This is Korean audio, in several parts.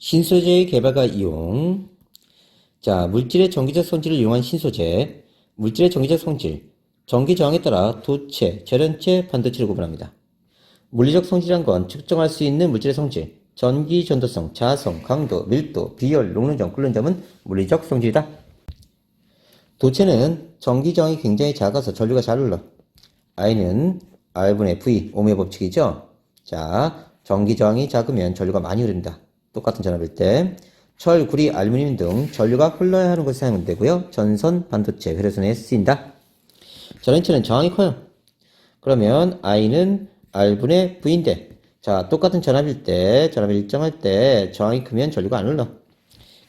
신소재의 개발과 이용. 자, 물질의 전기적 성질을 이용한 신소재. 물질의 전기적 성질. 전기 저항에 따라 도체, 절연체, 반도체를 구분합니다. 물리적 성질이란 건 측정할 수 있는 물질의 성질. 전기 전도성, 자성, 강도, 밀도, 비열, 녹는점, 끓는점은 물리적 성질이다. 도체는 전기 저항이 굉장히 작아서 전류가 잘 흘러. I는 R분의 V, ohm의 법칙이죠. 자, 전기 저항이 작으면 전류가 많이 흐른다. 똑같은 전압일 때 철, 구리, 알루미늄 등 전류가 흘러야 하는 곳에 사용되고요. 전선, 반도체, 회로선에 쓰인다. 전원체는 저항이 커요. 그러면 I는 R분의 V인데, 자, 똑같은 전압일 때, 전압이 일정할 때 저항이 크면 전류가 안 흘러.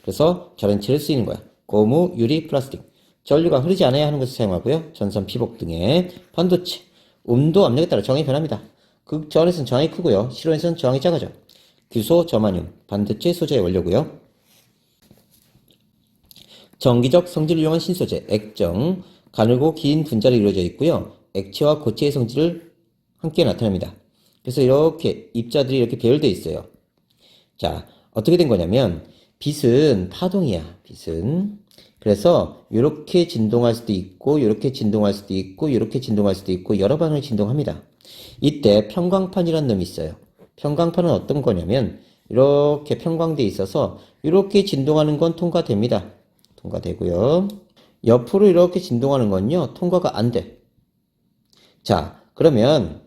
그래서 전원체를 쓰이는 거야. 고무, 유리, 플라스틱. 전류가 흐르지 않아야 하는 곳에 사용하고요. 전선, 피복 등의 반도체. 온도, 압력에 따라 저항이 변합니다. 극저온에서는 저항이 크고요. 실온에서는 저항이 작아져. 규소, 저마늄, 반도체 소재의 원료고요. 전기적 성질을 이용한 신소재, 액정, 가늘고 긴 분자로 이루어져 있고요. 액체와 고체의 성질을 함께 나타냅니다. 그래서 이렇게 입자들이 이렇게 배열되어 있어요. 자, 어떻게 된 거냐면 빛은 파동이야. 빛은. 그래서 이렇게 진동할 수도 있고, 이렇게 진동할 수도 있고, 이렇게 진동할 수도 있고, 여러 방향으로 진동합니다. 이때 평광판이라는 놈이 있어요. 평광판은 어떤 거냐면 이렇게 평광되어 있어서 이렇게 진동하는 건 통과됩니다. 통과되고요. 옆으로 이렇게 진동하는 건요, 통과가 안 돼. 자, 그러면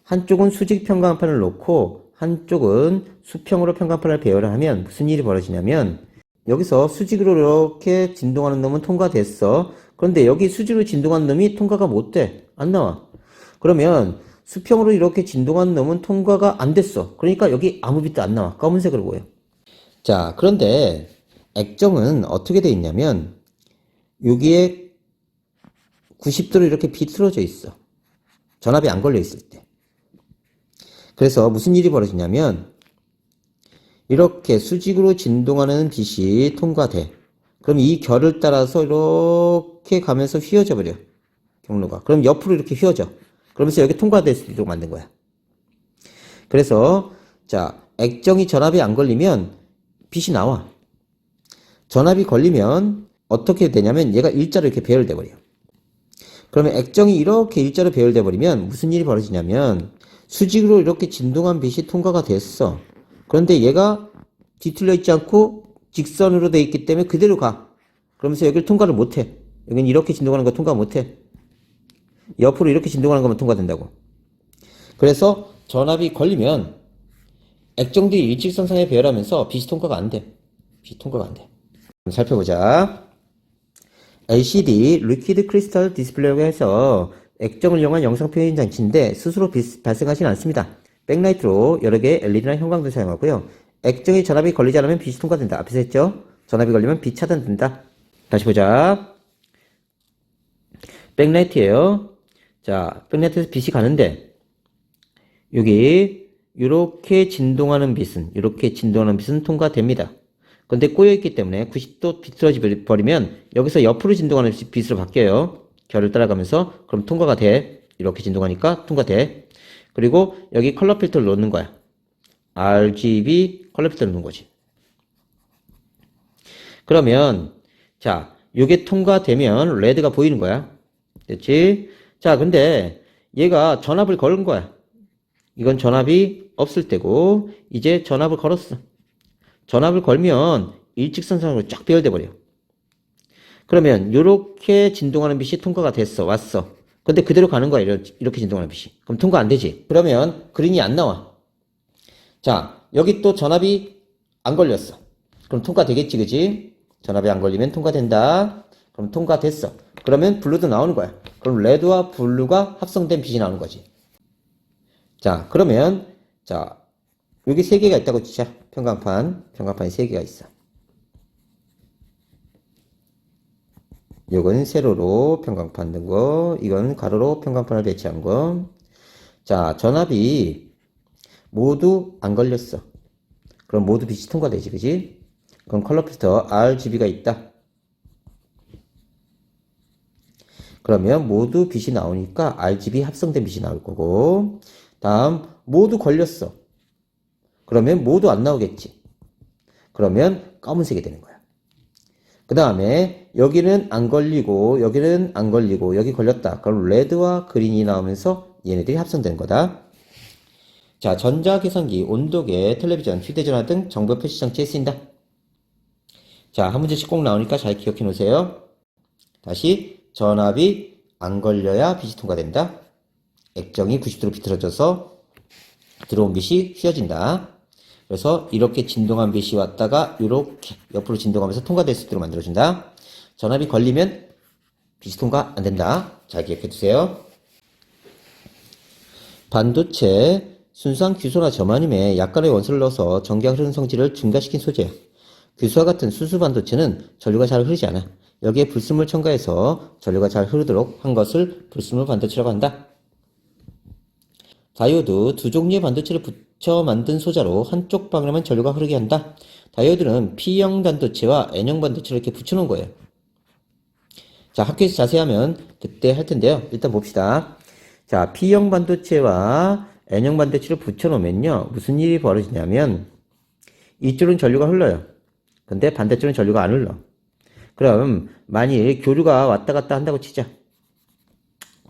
한쪽은 수직 평광판을 놓고 한쪽은 수평으로 평광판을 배열을 하면 무슨 일이 벌어지냐면 여기서 수직으로 이렇게 진동하는 놈은 통과됐어. 그런데 여기 수직으로 진동하는 놈이 통과가 못 돼. 안 나와. 그러면 수평으로 이렇게 진동하는 놈은 통과가 안 됐어. 그러니까 여기 아무 빛도 안 나와. 검은색으로 보여. 자, 그런데 액정은 어떻게 돼 있냐면 여기에 90도로 이렇게 비틀어져 있어. 전압이 안 걸려 있을 때. 그래서 무슨 일이 벌어지냐면 이렇게 수직으로 진동하는 빛이 통과돼. 그럼 이 결을 따라서 이렇게 가면서 휘어져 버려. 경로가. 그럼 옆으로 이렇게 휘어져. 그러면서 여기 통과될 수 있도록 만든 거야. 그래서 자, 액정이 전압이 안 걸리면 빛이 나와. 전압이 걸리면 어떻게 되냐면 얘가 일자로 이렇게 배열돼 버려. 그러면 액정이 이렇게 일자로 배열돼 버리면 무슨 일이 벌어지냐면 수직으로 이렇게 진동한 빛이 통과가 됐어. 그런데 얘가 뒤틀려 있지 않고 직선으로 돼 있기 때문에 그대로 가. 그러면서 여기를 통과를 못 해. 여기는 이렇게 진동하는 거 통과 못 해. 옆으로 이렇게 진동하는 거면 통과된다고. 그래서 전압이 걸리면 액정들이 일직선상에 배열하면서 빛이 통과가 안 돼. 빛이 통과가 안 돼. 살펴보자. LCD, 리퀴드 크리스탈 디스플레이라고 해서 액정을 이용한 영상 표현 장치인데 스스로 빛 발생하지는 않습니다. 백라이트로 여러 개의 LED나 형광등을 사용하고요. 액정에 전압이 걸리지 않으면 빛이 통과된다. 앞에서 했죠? 전압이 걸리면 빛 차단된다. 다시 보자. 백라이트예요. 자, 백라이트에서 빛이 가는데 여기 이렇게 진동하는 빛은 통과됩니다. 근데 꼬여있기 때문에 90도 비틀어져 버리면 여기서 옆으로 진동하는 빛으로 바뀌어요. 결을 따라가면서. 그럼 통과가 돼. 이렇게 진동하니까 통과돼. 그리고 여기 컬러 필터를 놓는 거야. RGB 컬러 필터를 놓는 거지. 그러면 자, 요게 통과되면 레드가 보이는 거야. 됐지? 자, 근데 얘가 전압을 걸은 거야. 이건 전압이 없을 때고 이제 전압을 걸었어. 전압을 걸면 일직선상으로 쫙 배열돼 버려. 그러면 이렇게 진동하는 빛이 통과가 됐어. 왔어. 근데 그대로 가는 거야. 이렇게 진동하는 빛이. 그럼 통과 안 되지. 그러면 그린이 안 나와. 자, 여기 또 전압이 안 걸렸어. 그럼 통과되겠지, 그지? 전압이 안 걸리면 통과된다. 그럼 통과됐어. 그러면 블루도 나오는 거야. 그럼 레드와 블루가 합성된 빛이 나오는 거지. 자, 그러면 자, 여기 세 개가 있다고 치자. 평광판이 세 개가 있어. 요건 세로로 평광판 된 거, 이건 가로로 평광판을 배치한 거. 자, 전압이 모두 안 걸렸어. 그럼 모두 빛이 통과되지, 그지? 그럼 컬러 필터 RGB가 있다. 그러면 모두 빛이 나오니까 RGB 합성된 빛이 나올 거고, 다음 모두 걸렸어. 그러면 모두 안 나오겠지. 그러면 검은색이 되는 거야. 그 다음에 여기는 안 걸리고 여기는 안 걸리고 여기 걸렸다. 그럼 레드와 그린이 나오면서 얘네들이 합성되는 거다. 자, 전자계산기, 온도계, 텔레비전, 휴대전화 등 정보 표시 장치에 쓰인다. 자, 한 문제씩 꼭 나오니까 잘 기억해 놓으세요. 다시 전압이 안 걸려야 빛이 통과된다. 액정이 90도로 비틀어져서 들어온 빛이 휘어진다. 그래서 이렇게 진동한 빛이 왔다가 이렇게 옆으로 진동하면서 통과될 수 있도록 만들어준다. 전압이 걸리면 빛이 통과 안 된다. 잘 기억해 두세요. 반도체 순수한 규소나 저마늄에 약간의 원소를 넣어서 전기가 흐르는 성질을 증가시킨 소재야. 규소와 같은 수소 반도체는 전류가 잘 흐르지 않아. 여기에 불순물 첨가해서 전류가 잘 흐르도록 한 것을 불순물 반도체라고 한다. 다이오드 두 종류의 반도체를 붙여 만든 소자로 한쪽 방향만 전류가 흐르게 한다. 다이오드는 P형 반도체와 N형 반도체를 이렇게 붙여놓은 거예요. 자, 학교에서 자세히 하면 그때 할 텐데요. 일단 봅시다. 자, P형 반도체와 N형 반도체를 붙여놓으면요. 무슨 일이 벌어지냐면 이쪽은 전류가 흘러요. 근데 반대쪽은 전류가 안 흘러. 그럼 만일 교류가 왔다 갔다 한다고 치자.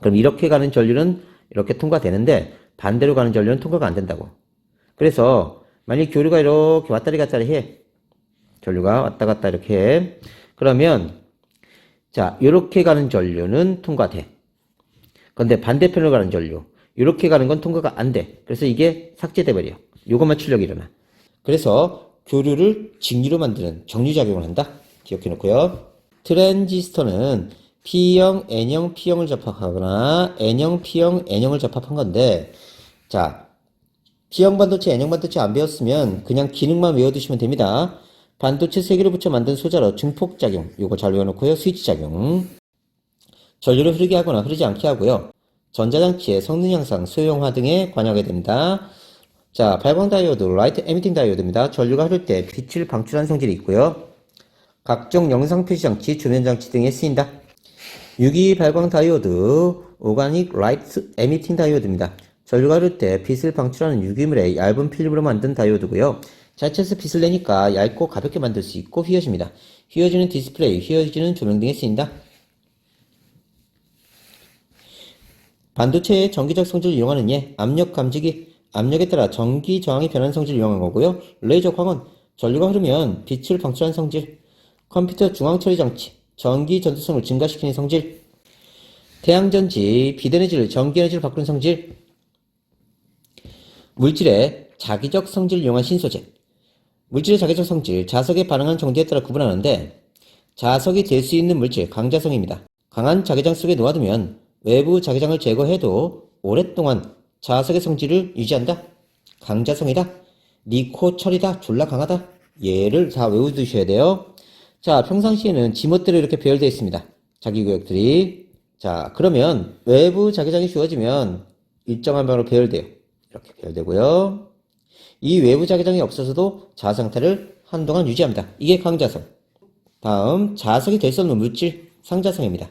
그럼 이렇게 가는 전류는 이렇게 통과되는데 반대로 가는 전류는 통과가 안 된다고. 그래서 만일 교류가 이렇게 왔다리 갔다리 해. 전류가 왔다 갔다 이렇게 해. 그러면 자, 이렇게 가는 전류는 통과돼. 근데 반대편으로 가는 전류, 이렇게 가는 건 통과가 안 돼. 그래서 이게 삭제돼 버려. 요것만 출력이 일어나. 그래서 교류를 직류로 만드는 정류작용을 한다. 기억해 놓고요. 트랜지스터는 P형, N형, P형을 접합하거나 N형, P형, N형을 접합한 건데, 자, P형 반도체, N형 반도체 안 배웠으면 그냥 기능만 외워두시면 됩니다. 반도체 3개를 붙여 만든 소자로 증폭작용, 요거 잘 외워놓고요. 스위치작용. 전류를 흐르게 하거나 흐르지 않게 하고요. 전자장치의 성능 향상, 소형화 등에 관여하게 됩니다. 자, 발광다이오드, 라이트 에미팅 다이오드입니다. 전류가 흐를 때 빛을 방출하는 성질이 있고요. 각종 영상 표시장치, 조면장치 등에 쓰인다. 유기 발광 다이오드, 오가닉 라이트 에미팅 다이오드입니다. 전류가 흐를 때 빛을 방출하는 유기물의 얇은 필름으로 만든 다이오드고요. 자체에서 빛을 내니까 얇고 가볍게 만들 수 있고 휘어집니다. 휘어지는 디스플레이, 휘어지는 조명 등에 쓰인다. 반도체의 전기적 성질을 이용하는 예, 압력 감지기, 압력에 따라 전기 저항이 변하는 성질을 이용한 거고요. 레이저 광원, 전류가 흐르면 빛을 방출하는 성질. 컴퓨터 중앙 처리 장치, 전기 전도성을 증가시키는 성질. 태양전지, 비대에너지를 전기에너지로 바꾸는 성질. 물질의 자기적 성질을 이용한 신소재. 물질의 자기적 성질, 자석에 반응하는 정도에 따라 구분하는데, 자석이 될 수 있는 물질, 강자성입니다. 강한 자기장 속에 놓아두면 외부 자기장을 제거해도 오랫동안 자석의 성질을 유지한다. 강자성이다. 니코 처리다. 졸라 강하다. 얘를 다 외워두셔야 돼요. 자, 평상시에는 지멋대로 이렇게 배열되어 있습니다. 자기구역들이. 자, 그러면 외부 자기장이 주어지면 일정한 방으로 배열돼요. 이렇게 배열되고요. 이 외부 자기장이 없어서도 자상태를 한동안 유지합니다. 이게 강자성. 다음, 자석이 될 수 없는 물질, 상자성입니다.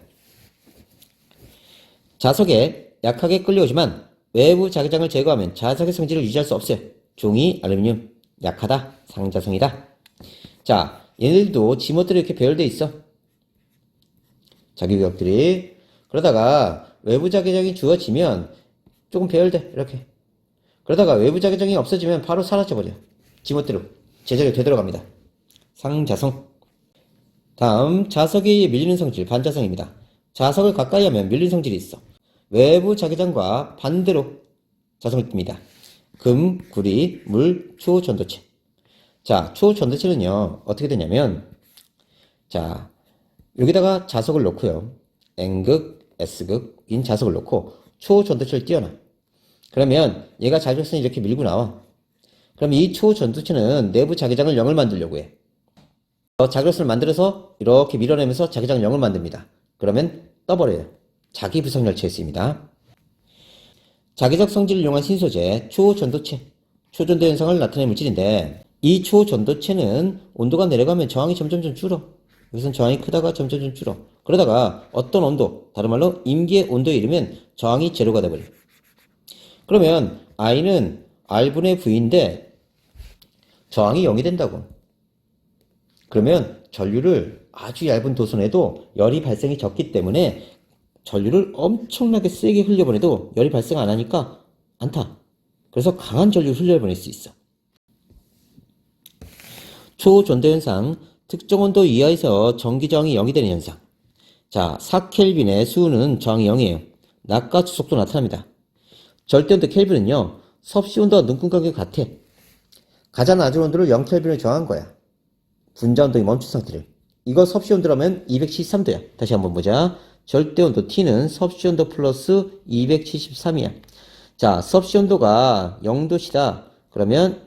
자석에 약하게 끌려오지만 외부 자기장을 제거하면 자석의 성질을 유지할 수 없어요. 종이, 알루미늄, 약하다, 상자성이다. 자, 얘네들도 지멋대로 이렇게 배열되어 있어. 자기구역들이. 그러다가 외부 자기장이 주어지면 조금 배열돼. 이렇게. 그러다가 외부 자기장이 없어지면 바로 사라져버려. 지멋대로 제자리로 되돌아갑니다. 상자성. 다음, 자석이 밀리는 성질, 반자성입니다. 자석을 가까이 하면 밀리는 성질이 있어. 외부 자기장과 반대로 자성을 띱니다. 금, 구리, 물, 초전도체. 자, 초전도체는요, 어떻게 되냐면, 자, 여기다가 자석을 놓고요. N극, S극인 자석을 놓고 초전도체를 띄워놔. 그러면 얘가 자율성이 이렇게 밀고 나와. 그럼 이 초전도체는 내부 자기장을 0을 만들려고 해. 자기력선을 만들어서 이렇게 밀어내면서 자기장 0을 만듭니다. 그러면 떠버려요. 자기 부속열체에 쓰입니다. 자기적 성질을 이용한 신소재, 초전도체. 초전도 현상을 나타내는 물질인데, 이 초전도체는 온도가 내려가면 저항이 점점 줄어. 여기선 저항이 크다가 점점 줄어. 그러다가 어떤 온도, 다른 말로 임기의 온도에 이르면 저항이 제로가 돼버려. 그러면 I는 R분의 V인데 저항이 0이 된다고. 그러면 전류를 아주 얇은 도선에도 열이 발생이 적기 때문에 전류를 엄청나게 세게 흘려보내도 열이 발생 안 하니까 안 타. 그래서 강한 전류를 흘려보낼 수 있어. 초전도 현상, 특정 온도 이하에서 전기 저항이 0이 되는 현상. 자, 4켈빈의 수는 저항이 0이에요. 낮과 주속도 나타납니다. 절대온도 켈빈은요, 섭씨 온도와 눈금 간격이 같아. 가장 낮은 온도를 0켈빈을 정한 거야. 분자 운동이 멈춘 상태를. 이거 섭씨 온도라면 273도야. 다시 한번 보자. 절대 온도 T는 섭씨 온도 플러스 273이야. 자, 섭씨 온도가 0도시다. 그러면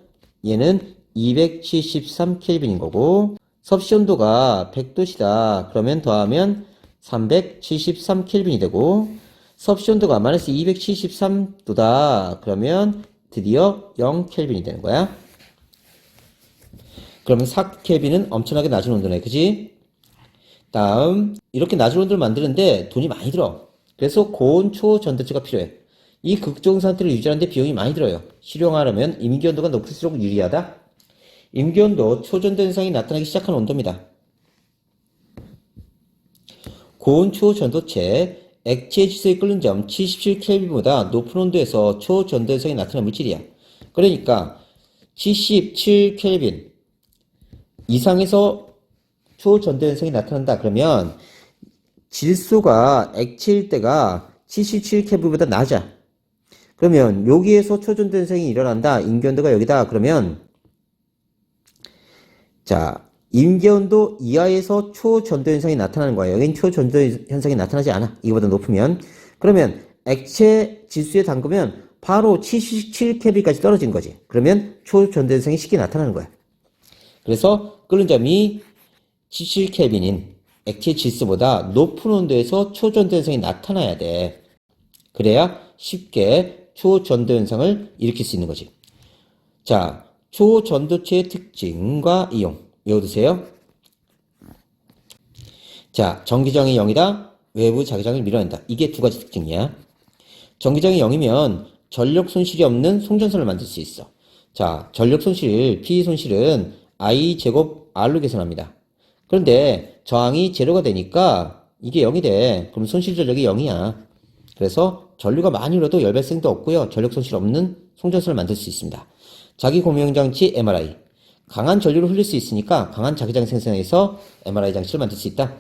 얘는 273켈빈인 거고, 섭씨 온도가 100도시다. 그러면 더하면 373켈빈이 되고, 섭씨 온도가 마이너스 273도다. 그러면 드디어 0켈빈이 되는 거야. 그러면 4켈빈은 엄청나게 낮은 온도네. 그지? 다음, 이렇게 낮은 온도를 만드는데 돈이 많이 들어. 그래서 고온 초전도체가 필요해. 이 극저온 상태를 유지하는 데 비용이 많이 들어요. 실용하려면 임기온도가 높을수록 유리하다. 임기온도 초전도 현상이 나타나기 시작한 온도입니다. 고온 초전도체, 액체 지수의 끓는 점 77켈빈보다 높은 온도에서 초전도 현상이 나타나는 물질이야. 그러니까 77켈빈 이상에서 초전도 현상이 나타난다. 그러면 질소가 액체일 때가 77켈빈보다 낮아. 그러면 여기에서 초전도 현상이 일어난다. 임기온도가 여기다. 그러면 자, 임기온도 이하에서 초전도 현상이 나타나는 거예요. 여긴 초전도 현상이 나타나지 않아. 이거보다 높으면. 그러면 액체 지수에 담그면 바로 77켈빈까지 떨어진 거지. 그러면 초전도 현상이 쉽게 나타나는 거야. 그래서 끓는 점이 77켈빈인 액체 지수보다 높은 온도에서 초전도 현상이 나타나야 돼. 그래야 쉽게 초전도 현상을 일으킬 수 있는 거지. 자, 초전도체의 특징과 이용 외워두세요. 자, 전기저항이 0이다. 외부 자기장을 밀어낸다. 이게 두 가지 특징이야. 전기저항이 0이면 전력 손실이 없는 송전선을 만들 수 있어. 자, 전력 손실, P 손실은 I 제곱 R로 계산합니다. 그런데 저항이 제로가 되니까 이게 0이 돼. 그럼 손실 전력이 0이야. 그래서 전류가 많이 흘러도 열 발생도 없고요. 전력 손실 없는 송전선을 만들 수 있습니다. 자기 공명장치 MRI. 강한 전류를 흘릴 수 있으니까 강한 자기장 생성해서 MRI 장치를 만들 수 있다.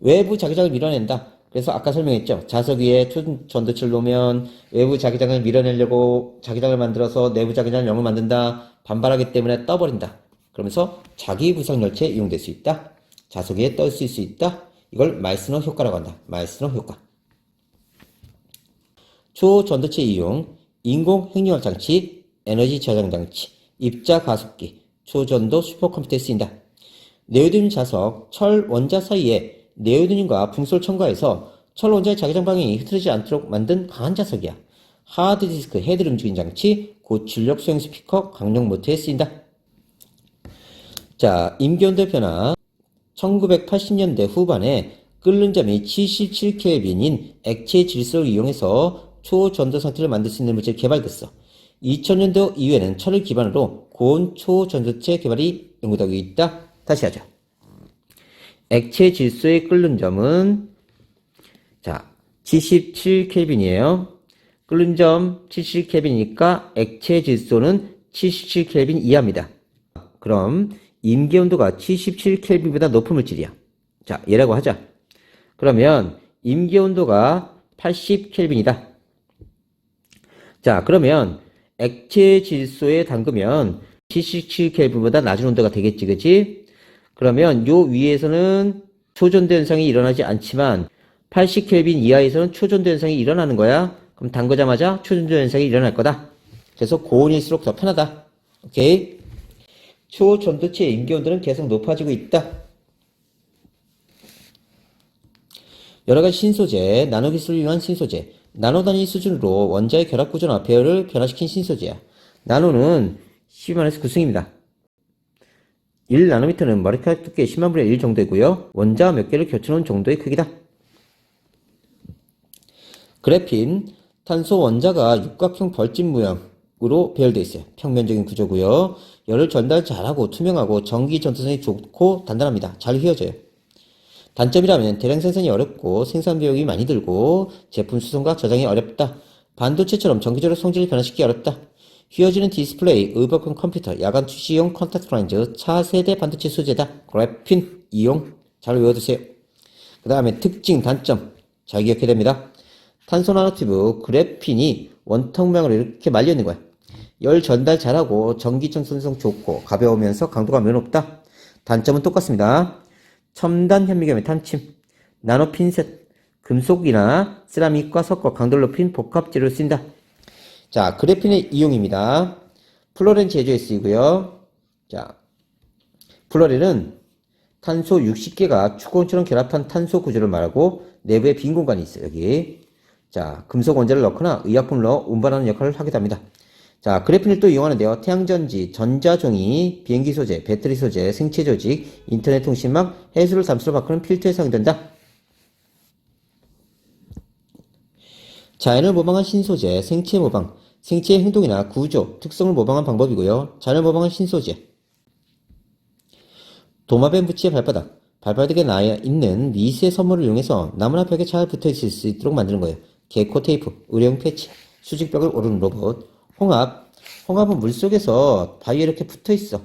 외부 자기장을 밀어낸다. 그래서 아까 설명했죠. 자석 위에 전도체를 놓으면 외부 자기장을 밀어내려고 자기장을 만들어서 내부 자기장을 0을 만든다. 반발하기 때문에 떠버린다. 그러면서 자기 부상 열체에 이용될 수 있다. 자석 위에 떠 있을 수 있다. 이걸 마이스너 효과라고 한다. 마이스너 효과. 초전도체 이용, 인공 핵융합 장치, 에너지 저장 장치, 입자 가속기, 초전도 슈퍼컴퓨터에 쓰인다. 네오디듐 자석, 철 원자 사이에 네오디듐과 붕소를 첨가해서 철 원자의 자기장 방향이 흐트러지지 않도록 만든 강한 자석이야. 하드디스크 헤드를 움직이는 장치, 고출력 소형 스피커, 강력 모터에 쓰인다. 자, 임기온도 변화. 1980년대 후반에 끓는 점이 77켈빈인 액체 질소를 이용해서 초전도 상태를 만들 수 있는 물질이 개발됐어. 2000년도 이후에는 철을 기반으로 고온 초전도체 개발이 연구되고 있다. 다시 하자. 액체 질소의 끓는 점은 자 77켈빈이에요. 끓는 점 77켈빈이니까 액체 질소는 77켈빈 이하입니다. 그럼 임기온도가 77켈빈보다 높은 물질이야. 자, 얘라고 하자. 그러면 임기온도가 80켈빈이다. 자, 그러면 액체 질소에 담그면 77켈빈보다 낮은 온도가 되겠지, 그치? 그러면 요 위에서는 초전도 현상이 일어나지 않지만 80켈빈 이하에서는 초전도 현상이 일어나는 거야. 그럼 담그자마자 초전도 현상이 일어날 거다. 그래서 고온일수록 더 편하다. 오케이? 초전도체의 임기온도는 계속 높아지고 있다. 여러가지 신소재, 나노기술을 이용한 신소재, 나노 단위 수준으로 원자의 결합구조나 배열을 변화시킨 신소재야. 나노는 10-9승입니다. 1나노미터는 머리카락 두께 10만분의 1 정도이고요. 원자 몇 개를 겹쳐놓은 정도의 크기다. 그래핀, 탄소 원자가 육각형 벌집 모양, 으로 배열되어 있어요. 평면적인 구조고요. 열을 전달 잘하고 투명하고 전기 전투성이 좋고 단단합니다. 잘 휘어져요. 단점이라면 대량 생산이 어렵고 생산 비용이 많이 들고 제품 수송과 저장이 어렵다. 반도체처럼 정기적으로 성질을 변화시키기 어렵다. 휘어지는 디스플레이, 의복형 컴퓨터, 야간 투시용 컨택트 렌즈, 차세대 반도체 소재다. 그래핀 이용 잘 외워두세요. 그 다음에 특징, 단점 잘 기억해야 됩니다. 탄소 나노튜브 그래핀이 원통 모양으로 이렇게 말려있는 거야. 열 전달 잘하고 전기 전선성 좋고 가벼우면서 강도가 매우 높다. 단점은 똑같습니다. 첨단 현미경의 탄침, 나노 핀셋, 금속이나 세라믹과 섞어 강도를 높인 복합 재료를 쓴다. 자, 그래핀의 이용입니다. 플로렌 제조에 쓰이고요. 자, 플로렌은 탄소 60개가 축구원처럼 결합한 탄소 구조를 말하고 내부에 빈 공간이 있어요. 여기. 자, 금속 원자를 넣거나 의약품을 넣어 운반하는 역할을 하기도 합니다. 자, 그래핀을 또 이용하는데요. 태양전지, 전자종이, 비행기 소재, 배터리 소재, 생체 조직, 인터넷 통신망, 해수를 담수로 바꾸는 필터에 사용된다. 자연을 모방한 신소재, 생체 모방, 생체의 행동이나 구조, 특성을 모방한 방법이고요. 자연을 모방한 신소재. 도마뱀 부치의 발바닥, 발바닥에 나 있는 미세 섬유를 이용해서 나무나 벽에 잘 붙어 있을 수 있도록 만드는 거예요. 개코 테이프, 의료용 패치, 수직벽을 오르는 로봇, 홍합은 물속에서 바위에 이렇게 붙어 있어.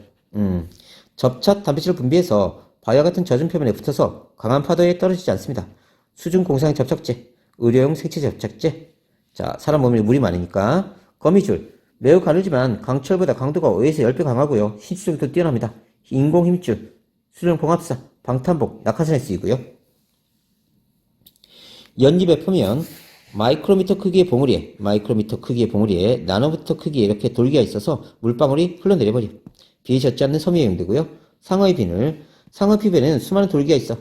접착 단백질을 분비해서 바위와 같은 젖은 표면에 붙어서 강한 파도에 떨어지지 않습니다. 수중 공상 접착제, 의료용 생체 접착제. 자, 사람 몸에 물이 많으니까. 거미줄, 매우 가늘지만 강철보다 강도가 5에서 10배 강하고요. 힘수력도 뛰어납니다. 인공 힘줄, 수중 봉합사, 방탄복, 낙하산에 쓰이고요. 연잎의 표면, 마이크로미터 크기의 봉우리에 나노미터 크기의 이렇게 돌기가 있어서 물방울이 흘러내려버려. 비에 젖지 않는 섬유에 이용되고요. 상어의 비늘, 상어 피부에는 수많은 돌기가 있어.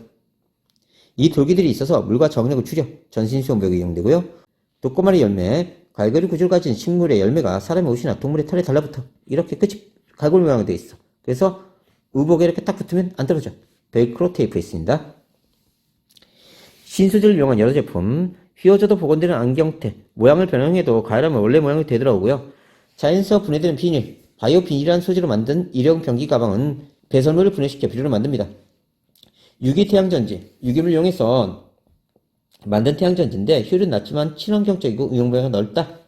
이 돌기들이 있어서 물과 정력을 줄여 전신 수용벽에 이용되고요. 독고마리 열매, 갈고리 구조를 가진 식물의 열매가 사람의 옷이나 동물의 털에 달라붙어 이렇게 끝이 갈고리 모양으로 되어 있어. 그래서 의복에 이렇게 딱 붙으면 안 떨어져. 벨크로 테이프에 쓰인다. 신소재를 이용한 여러 제품, 휘어져도 복원되는 안경테, 모양을 변형해도 가열하면 원래 모양이 되더라고요. 자연에서 분해되는 비닐, 바이오 비닐이라는 소재로 만든 일회용 변기 가방은 배선물을 분해시켜 비료를 만듭니다. 유기 태양전지, 유기물을 이용해서 만든 태양전지인데 효율은 낮지만 친환경적이고 응용도가 넓다.